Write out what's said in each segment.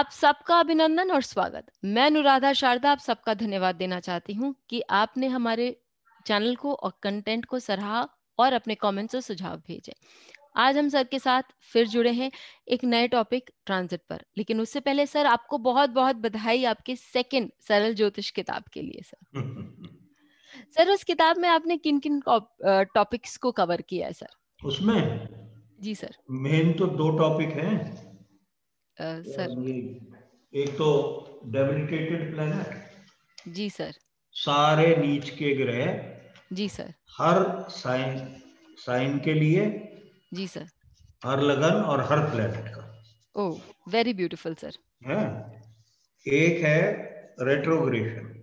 आप सबका अभिनंदन और स्वागत। मैं अनुराधा शारदा आप सबका धन्यवाद देना चाहती हूँ कि आपने हमारे चैनल को और कंटेंट को सराहा और अपने कमेंट्स और सुझाव भेजे। आज हम सर के साथ फिर जुड़े हैं एक नए टॉपिक ट्रांजिट पर। लेकिन उससे पहले सर आपको बहुत बहुत बधाई आपके सेकंड सरल ज्योतिष किताब के लिए सर। सर उस किताब में आपने किन किन टॉपिक्स को कवर किया है सर? उसमें जी सर। मेन तो 2 टॉपिक हैं सर। एक तो डेबिलिटेटेड प्लैनेट, जी सर। सारे नीच के ग्रह जी सर। हर साइन साइन के लिए, जी सर। हर लगन और हर प्लैनेट का ओह, वेरी ब्यूटीफुल सर। है। एक है रेट्रोग्रेशन,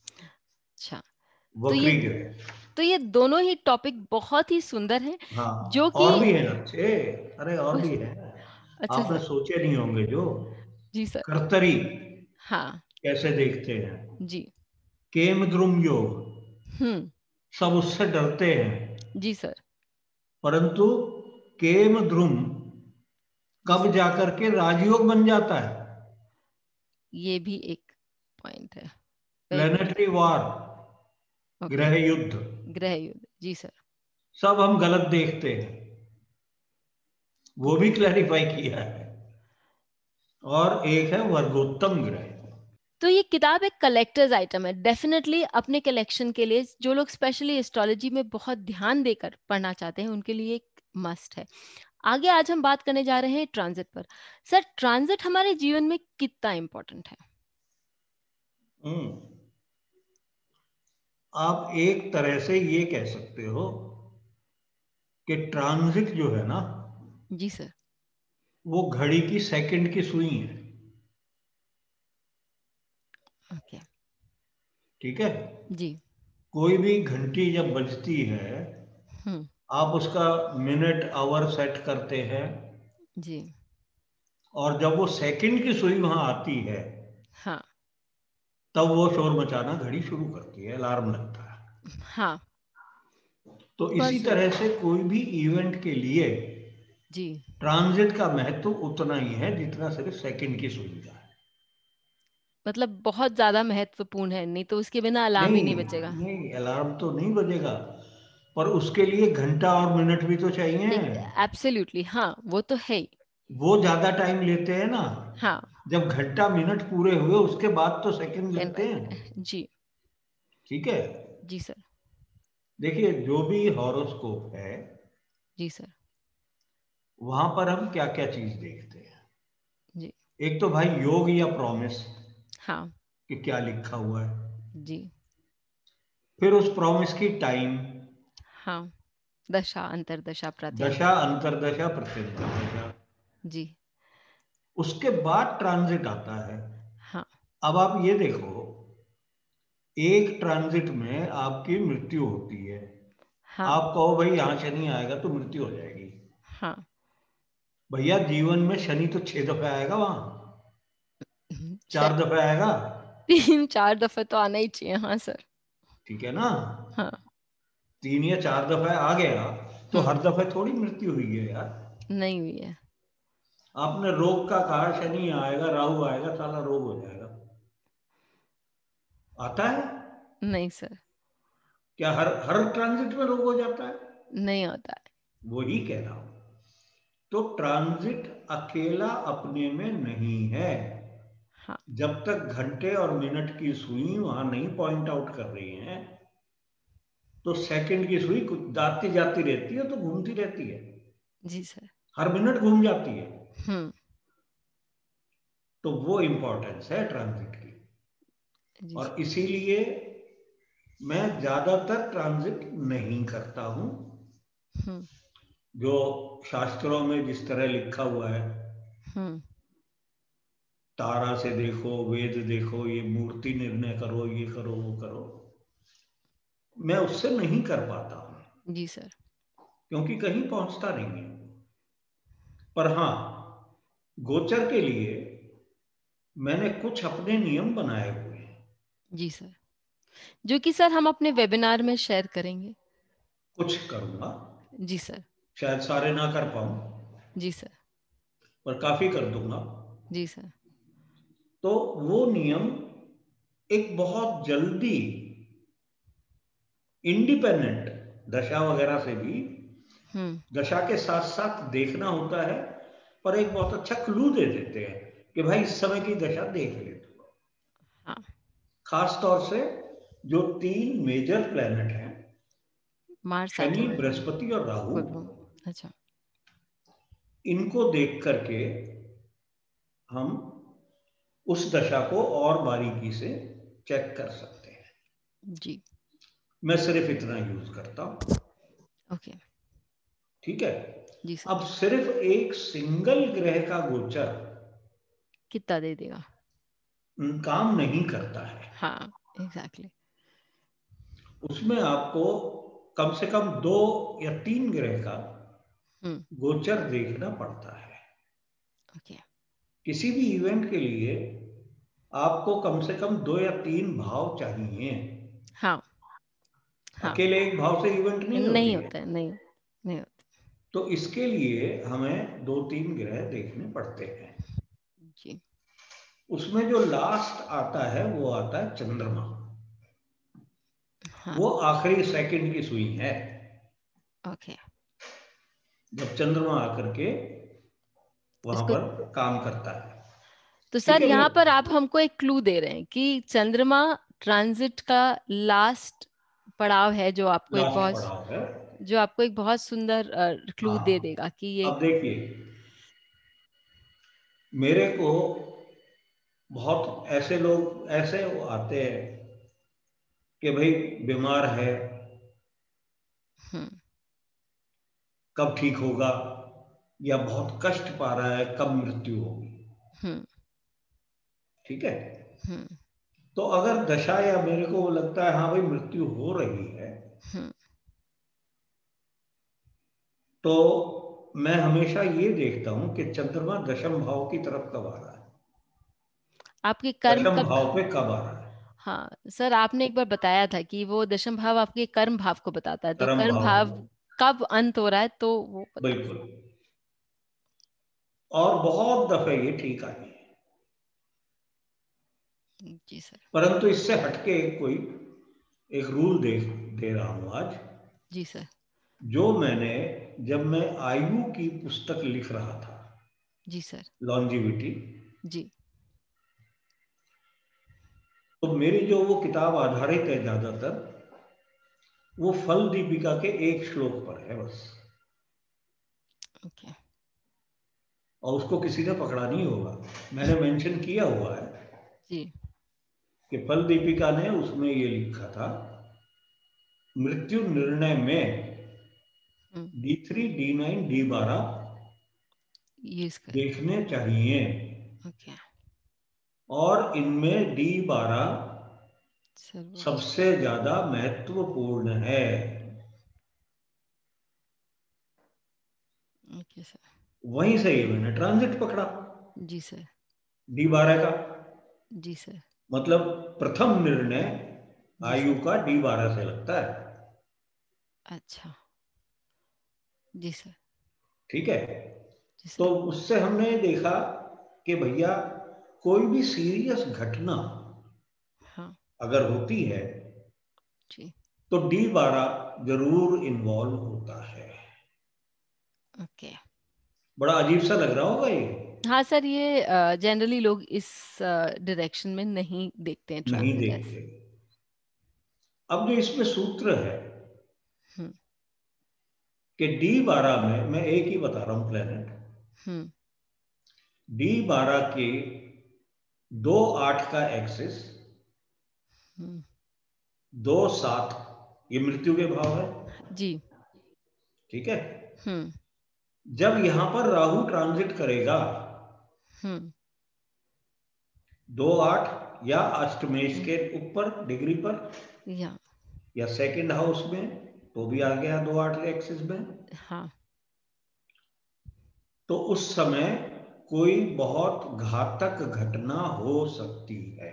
अच्छा, तो ये वक्री ग्रह। तो ये दोनों ही टॉपिक बहुत ही सुंदर हैं हाँ, जो कि और भी है अच्छे, अरे और भी है, अच्छा आपने सर। सोचे नहीं होंगे जो जी सर। कर्तरी हाँ। कैसे देखते हैं, जी। केमद्रुम योग, सब उससे डरते हैं, जी सर। परंतु केमद्रुम जी कब सर। जाकर के राजयोग बन जाता है। ये भी एक पॉइंट है। Very planetary war, beautiful. Okay. ग्रह युद्ध, ग्रह युद्ध। जी सर। सब हम गलत देखते हैं, वो भी क्लैरिफाई किया है। और एक है वर्गोत्तम ग्रह। तो ये किताब एक कलेक्टर्स आइटम है, डेफिनेटली अपने कलेक्शन के लिए। जो लोग स्पेशली एस्ट्रोलॉजी में बहुत ध्यान देकर पढ़ना चाहते हैं उनके लिए एक मस्ट है। आगे आज हम बात करने जा रहे हैं ट्रांजिट पर। सर, ट्रांजिट हमारे जीवन में कितना इम्पोर्टेंट है? हम्म आप एक तरह से ये कह सकते हो कि ट्रांजिट जो है ना, जी सर। वो घड़ी की सेकंड की सुई है। ओके। ठीक है, जी। कोई भी घंटी जब बजती है, हम्म। आप उसका मिनट आवर सेट करते हैं, जी। और जब वो सेकंड की सुई वहां आती है, हाँ। तब वो शोर मचाना घड़ी शुरू करती है, अलार्म लगता है। हाँ। तो इसी बस। तरह से कोई भी इवेंट के लिए जी। ट्रांजिट का महत्व उतना ही है जितना सिर्फ सेकंड की सुई का है। मतलब बहुत ज्यादा महत्वपूर्ण है, नहीं तो उसके बिना अलार्म ही नहीं, नहीं बचेगा। नहीं अलार्म तो नहीं बजेगा, पर उसके लिए घंटा और मिनट भी तो चाहिए। नहीं, एब्सोल्युटली हाँ, वो तो है ही। वो ज्यादा टाइम लेते हैं ना। हाँ। जब घंटा मिनट पूरे हुए उसके बाद तो सेकंड लगते हैं। जी। ठीक है, जी सर। देखिए जो भी हॉरोस्कोप है, जी सर। वहां पर हम क्या क्या चीज देखते हैं। जी। एक तो भाई योग या प्रॉमिस, हाँ। कि क्या लिखा हुआ है। जी। फिर उस प्रॉमिस की टाइम, हाँ। दशा, अंतरदशा, दशा, प्रात्यंतर। अंतरदशा, प्रत्यंतरदशा। जी। उसके बाद ट्रांजिट आता है। हाँ। अब आप ये देखो, एक ट्रांजिट में आपकी मृत्यु होती है। हाँ। आप कहो भाई यहाँ शनि आएगा तो मृत्यु हो जाएगी, हाँ। भैया जीवन में शनि तो 6 दफे आएगा, वहां शायद 4 दफे आएगा। 3-4 दफे तो आना ही चाहिए। हाँ सर। ठीक है ना, हाँ। 3 या 4 दफे आ गया तो हम्म। हर दफे थोड़ी मृत्यु हुई है यार। नहीं हुई है। आपने रोग का कहा, शनि आएगा राहु आएगा साला रोग हो जाएगा, आता है नहीं सर। क्या? हर हर ट्रांजिट में रोग हो जाता है? नहीं होता है। वही कह रहा हूं। तो ट्रांजिट अकेला अपने में नहीं है। हाँ। जब तक घंटे और मिनट की सुई वहां नहीं पॉइंट आउट कर रही है, तो सेकंड की सुई जाती जाती रहती है, तो घूमती रहती है, जी सर। हर मिनट घूम जाती है। हम्म। तो वो इंपॉर्टेंस है ट्रांजिट की। जी और सर। इसीलिए मैं ज्यादातर ट्रांजिट नहीं करता हूं। हम्म। जो शास्त्रों में जिस तरह लिखा हुआ है, हम्म। तारा से देखो, वेद देखो, ये मूर्ति निर्णय करो, ये करो वो करो, मैं उससे नहीं कर पाता हूं, जी सर। क्योंकि कहीं पहुंचता नहीं है। पर हाँ, गोचर के लिए मैंने कुछ अपने नियम बनाए हुए हैं। जी सर, जो कि सर हम अपने वेबिनार में शेयर करेंगे। कुछ करूंगा, जी सर। शायद सारे ना कर पाऊं, जी सर। पर काफी कर दूंगा। जी सर। तो वो नियम एक बहुत जल्दी इंडिपेंडेंट दशा वगैरह से भी, दशा के साथ साथ देखना होता है, पर एक बहुत अच्छा क्लू दे देते हैं कि भाई इस समय की दशा देख ले तो। हाँ। खास तौर से जो 3 मेजर प्लेनेट हैं, मार्स, शनि, सैटर्न, बृहस्पति और राहु, अच्छा, इनको देख करके हम उस दशा को और बारीकी से चेक कर सकते हैं जी। मैं सिर्फ इतना यूज करता हूं। ओके, ठीक है। जी सर। अब सिर्फ एक सिंगल ग्रह का गोचर कितना दे देगा? काम नहीं करता है। हाँ, एग्जैक्टली। उसमें आपको कम से कम 2 या 3 ग्रह का गोचर देखना पड़ता है। ओके। किसी भी इवेंट के लिए आपको कम से कम 2 या 3 भाव चाहिए। हाँ, हाँ। अकेले एक भाव से इवेंट नहीं होती है। होता है, नहीं होता। तो इसके लिए हमें 2-3 ग्रह देखने पड़ते हैं। जी। उसमें जो लास्ट आता है वो आता है चंद्रमा। हाँ। वो आखिरी सेकंड की सुई है। ओके। जब चंद्रमा आकर के वहां इसको, पर काम करता है। तो ठीक सर है। यहाँ पर आप हमको एक क्लू दे रहे हैं कि चंद्रमा ट्रांजिट का लास्ट पड़ाव है, लास्ट पड़ाव है। जो आपको एक बहुत सुंदर क्लू दे हाँ। देगा कि ये। अब देखिए, मेरे को बहुत ऐसे लोग ऐसे आते हैं कि भाई बीमार है, कब ठीक होगा, या बहुत कष्ट पा रहा है, कब मृत्यु होगी। ठीक है। तो अगर दशा या मेरे को लगता है हाँ भाई मृत्यु हो रही है, तो मैं हमेशा ये देखता हूं कि चंद्रमा दशम भाव की तरफ कब आ रहा है, आपके कर्म दशम कब। भाव पे कब आ रहा है। हाँ सर, आपने एक बार बताया था कि वो दशम भाव आपके कर्म भाव को बताता है, तो कर्म कर्म भाव भाव को। कब अंत हो रहा है तो वो पता। बिल्कुल। और बहुत दफे ये ठीक आई है। जी सर। परंतु इससे हटके कोई एक रूल दे रहा हूं आज। जी सर। जो मैंने, जब मैं आयु की पुस्तक लिख रहा था, जी सर। लॉन्जिविटी, जी। तो मेरी जो वो किताब आधारित है ज्यादातर, वो फल दीपिका के एक श्लोक पर है बस। ओके। और उसको किसी ने पकड़ा नहीं होगा। मैंने मेंशन किया हुआ है जी। कि फल दीपिका ने उसमें ये लिखा था, मृत्यु निर्णय में D3, D9, D12 देखने चाहिए। ओके। और इनमें D12 सबसे ज्यादा महत्वपूर्ण है। Okay sir. वहीं से ही मैंने ट्रांजिट पकड़ा जी सर। D12 का। जी सर। मतलब प्रथम निर्णय जी आयु सर। का D12 से लगता है। अच्छा। जी सर। ठीक है। जी सर। तो उससे हमने देखा कि भैया कोई भी सीरियस घटना हाँ अगर होती है जी। तो D12 जरूर इन्वॉल्व होता है। ओके। बड़ा अजीब सा लग रहा होगा ये। हाँ सर, ये जनरली लोग इस डायरेक्शन में नहीं देखते हैं नहीं ट्रांजिट देखते। ऐसे। अब जो इसमें सूत्र है कि D12 में, मैं एक ही बता रहा हूं प्लेनेट, D12 के 2-8 का एक्सिस, 2-7 ये मृत्यु के भाव है। जी। ठीक है। जब यहां पर राहु ट्रांजिट करेगा 2-8 या अष्टमेश के ऊपर डिग्री पर, या सेकंड हाउस में, तो भी आ गया 2-8 के एक्सिस में, हाँ। तो उस समय कोई बहुत घातक घटना हो सकती है।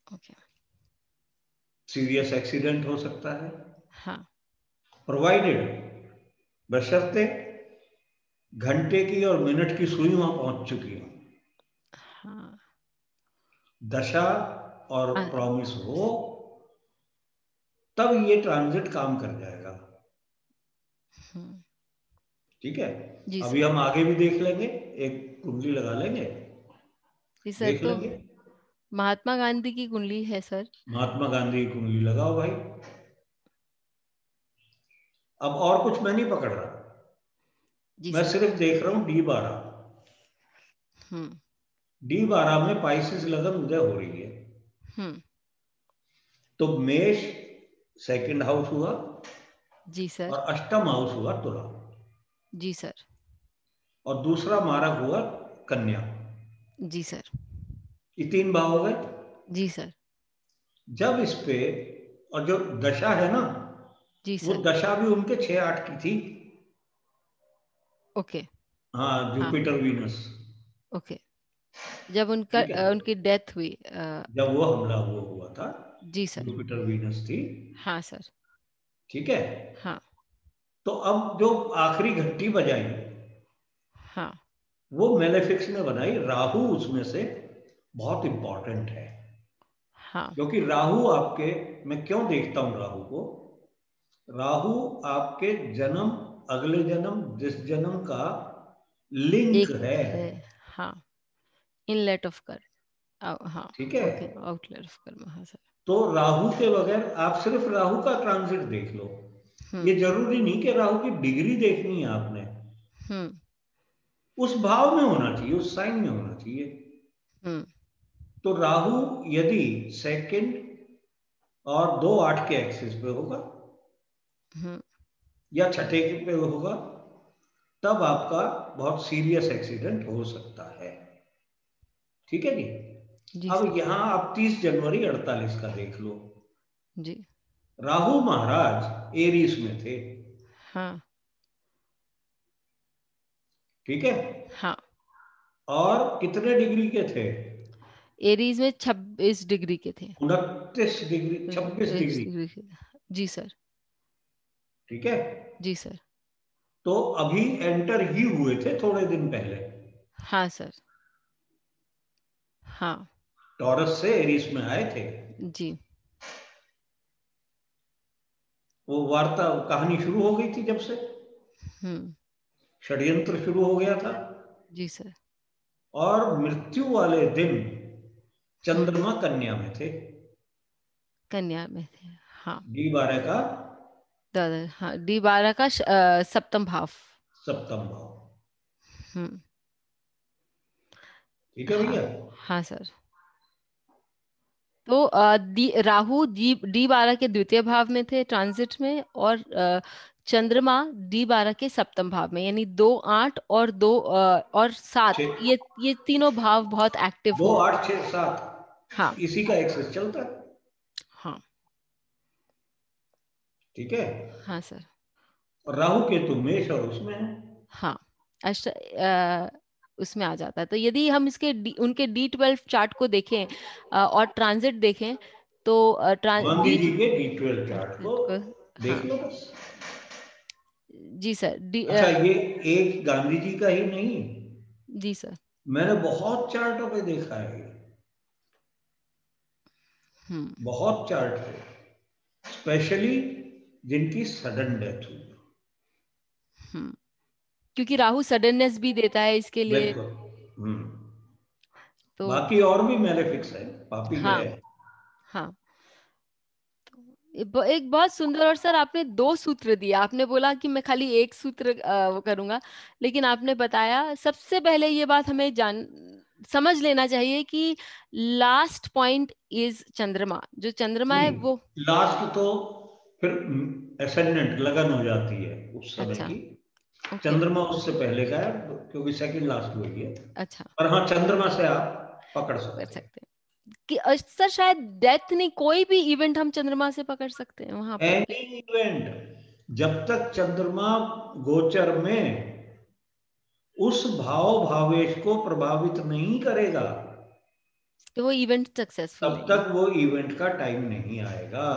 ओके। सीरियस एक्सीडेंट हो सकता है। हाँ। प्रोवाइडेड, बशर्ते घंटे की और मिनट की सुई वहां पहुंच चुकी हो। हाँ, दशा और प्रॉमिस हो तब ये ट्रांजिट काम कर जाएगा। ठीक है, अभी हम आगे भी देख लेंगे, एक कुंडली लगा लेंगे, सर। देख तो लेंगे। महात्मा गांधी की कुंडली है सर। महात्मा गांधी की कुंडली लगाओ भाई। अब और कुछ मैं नहीं पकड़ रहा, मैं सिर्फ देख रहा हूं D12। D12 में पाइसेस लगन उदय हो रही है। तो मेष सेकंड हाउस हुआ जी सर, और अष्टम हाउस हुआ तुला। जी सर, और दूसरा मारक हुआ कन्या। जी सर, ये 3 भाव हो गए। जी सर, जब इस पे, और जो दशा है ना, जी वो सर, दशा भी उनके 6-8 की थी। ओके, हाँ, जुपिटर वीनस। ओके, जब उनका उनकी डेथ हुई, जब वो हमला वो हुआ था, जी सर, जुपिटर वीनस थी। हाँ सर, ठीक है। हाँ, तो अब जो आखिरी घंटी बजाई, हाँ, वो मेलेफिक्स ने बनाई। राहु उसमें से बहुत इंपॉर्टेंट है। हाँ, क्योंकि राहु आपके, मैं क्यों देखता हूं राहु को, राहु आपके जन्म, अगले जन्म, जिस जन्म का लिंक है। हाँ, इनलेट ऑफ कर्म, हाँ, ठीक है, ओके, आउटलेट ऑफ कर्म, हाँ सर। तो राहु के बगैर आप सिर्फ राहु का ट्रांजिट देख लो। ये जरूरी नहीं कि राहु की डिग्री देखनी है आपने, उस भाव में होना चाहिए, उस साइन में होना चाहिए। तो राहु यदि सेकंड और 2-8 के एक्सिस पे होगा या छठे पे होगा, तब आपका बहुत सीरियस एक्सीडेंट हो सकता है। ठीक है जी। अब यहां आप 30 जनवरी 48 का देख लो जी। राहु महाराज एरीज में थे। हाँ, ठीक है, हाँ, और कितने डिग्री के थे? एरीज में 26 डिग्री के थे। 29 डिग्री, 26 डिग्री। जी सर। ठीक है, जी सर। तो अभी एंटर ही हुए थे थोड़े दिन पहले। हाँ सर, हाँ, टॉरस से एरीज में आए थे। जी। वो वार्ता कहानी शुरू हो गई थी जब से, षड्यंत्र शुरू हो गया था। जी सर। और मृत्यु वाले दिन चंद्रमा कन्या में थे। कन्या में थे, हाँ। D12 का, हाँ, D12 का सप्तम भाव। सप्तम भाव। हम्म, ठीक है हाँ, भैया। हाँ सर। तो राहु D12 के द्वितीय भाव में थे ट्रांजिट में, और चंद्रमा D12 के सप्तम भाव में, यानी 2, 8 और 2 और 7, ये तीनों भाव बहुत एक्टिव 2, हो। 8, 6, 7, हाँ, इसी का एक्सेस चलता है। हाँ, ठीक है। हाँ सर। और राहु केतु मेष और उसमें है। हाँ, उसमें आ जाता है। तो यदि हम उनके D12 चार्ट को देखें और ट्रांजिट देखें, तो गांधी जी के D12 चार्ट को हाँ, देख लो बस। जी सर। अच्छा, ये एक गांधी जी का ही नहीं, जी सर। मैंने बहुत चार्टों पे देखा है, बहुत चार्ट पे, स्पेशली जिनकी सडन डेथ हुई। क्योंकि राहु सडननेस भी देता है इसके लिए। बिल्कुल। तो बाकी और भी मेलेफिक्स है, पापी हाँ, ग्रह। हाँ, एक बहुत सुंदर, और सर आपने 2 सूत्र दिया। आपने बोला कि मैं खाली एक सूत्र वो करूंगा, लेकिन आपने बताया सबसे पहले ये बात हमें समझ लेना चाहिए कि लास्ट पॉइंट इज चंद्रमा। जो चंद्रमा है वो लास्ट तो फिर एसेंडेंट लगन हो जाती है उस समय अच्छा, की। ओके, चंद्रमा उससे पहले का है, क्योंकि सेकंड लास्ट हुई है। अच्छा, पर हाँ, चंद्रमा से आप पकड़ कर सकते हैं। सकते हैं कि सर शायद डेथ नहीं, कोई भी इवेंट हम चंद्रमा से पकड़ सकते हैं वहां पर। एनी इवेंट, जब तक चंद्रमा गोचर में उस भाव भावेश को प्रभावित नहीं करेगा, तो वो इवेंट सक्सेसफुल तब नहीं है। तक वो इवेंट का टाइम नहीं आएगा।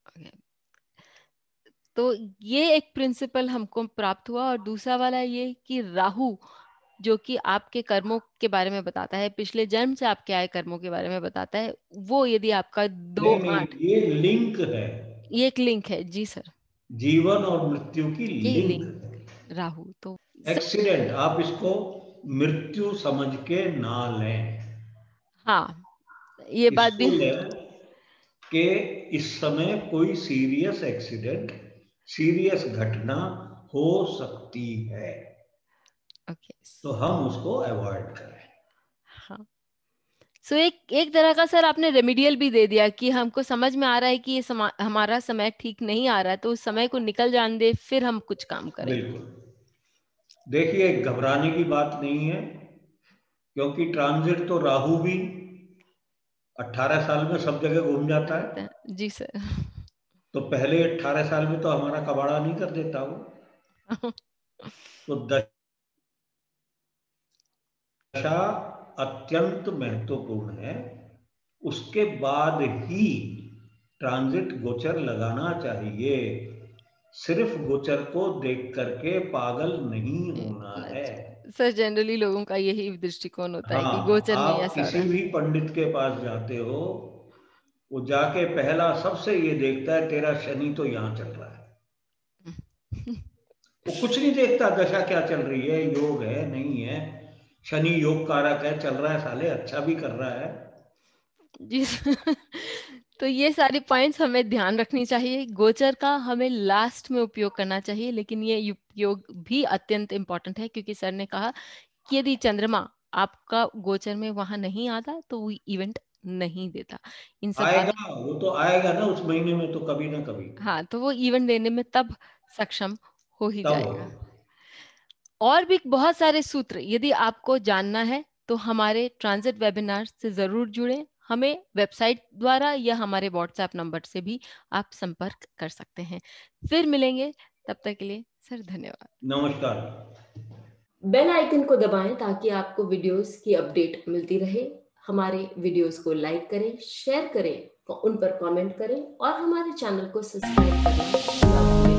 Okay. तो ये एक प्रिंसिपल हमको प्राप्त हुआ, और दूसरा वाला ये कि राहु जो कि आपके कर्मों के बारे में बताता है, पिछले जन्म से आपके आए कर्मों के बारे में बताता है, वो यदि आपका 2-8 ये लिंक है, ये एक लिंक है जी सर, जीवन और मृत्यु की ये लिंक लिंक है। राहु तो एक्सीडेंट आप इसको मृत्यु समझ के ना लें। हाँ, ये बात भी इसको लें कि इस समय कोई सीरियस एक्सीडेंट, सीरियस घटना हो सकती है, ओके तो हम उसको अवॉइड करें। हाँ, सो एक तरह का सर आपने रेमेडियल भी दे दिया कि हमको समझ में आ रहा है कि ये हमारा समय ठीक नहीं आ रहा है, तो उस समय को निकल जाने दे, फिर हम कुछ काम करें। बिल्कुल, देखिए घबराने की बात नहीं है, क्योंकि ट्रांजिट तो राहु भी 18 साल में सब जगह घूम जाता है। जी सर। तो पहले 18 साल में तो हमारा कबाड़ा नहीं कर देता वो। तो दशा अत्यंत महत्वपूर्ण है, उसके बाद ही ट्रांजिट गोचर लगाना चाहिए। सिर्फ गोचर को देख करके पागल नहीं होना है। सर जनरली लोगों का यही दृष्टिकोण होता है कि हाँ, गोचर में आप ऐसा हो किसी रहा भी पंडित के पास जाते हो, वो जाके पहला सबसे ये देखता है तेरा शनि तो यहाँ चल रहा है। वो कुछ नहीं देखता दशा क्या चल रही है, योग है नहीं है, शनि योग कारक है, चल रहा है साले, अच्छा भी कर रहा है जी। तो ये सारी पॉइंट्स हमें ध्यान रखनी चाहिए। गोचर का हमें लास्ट में उपयोग करना चाहिए, लेकिन ये उपयोग भी अत्यंत इम्पोर्टेंट है, क्योंकि सर ने कहा कि यदि चंद्रमा आपका गोचर में वहां नहीं आता तो वो इवेंट नहीं देता। इन सब आएगा, बातों वो तो आएगा ना उस महीने में, तो कभी ना कभी हाँ, तो वो इवेंट देने में तब सक्षम हो ही तब जाएगा। होगा। और भी बहुत सारे सूत्र यदि आपको जानना है तो हमारे ट्रांजिट वेबिनार से जरूर जुड़ें। हमें वेबसाइट द्वारा या हमारे व्हाट्सएप नंबर से भी आप संपर्क कर सकते हैं। फिर मिलेंगे, तब तक के लिए सर धन्यवाद। नमस्कार। बेल आइकन को दबाएं ताकि आपको वीडियोस की अपडेट मिलती रहे। हमारे वीडियोस को लाइक करें, शेयर करें, उन पर कमेंट करें और हमारे चैनल को सब्सक्राइब करें।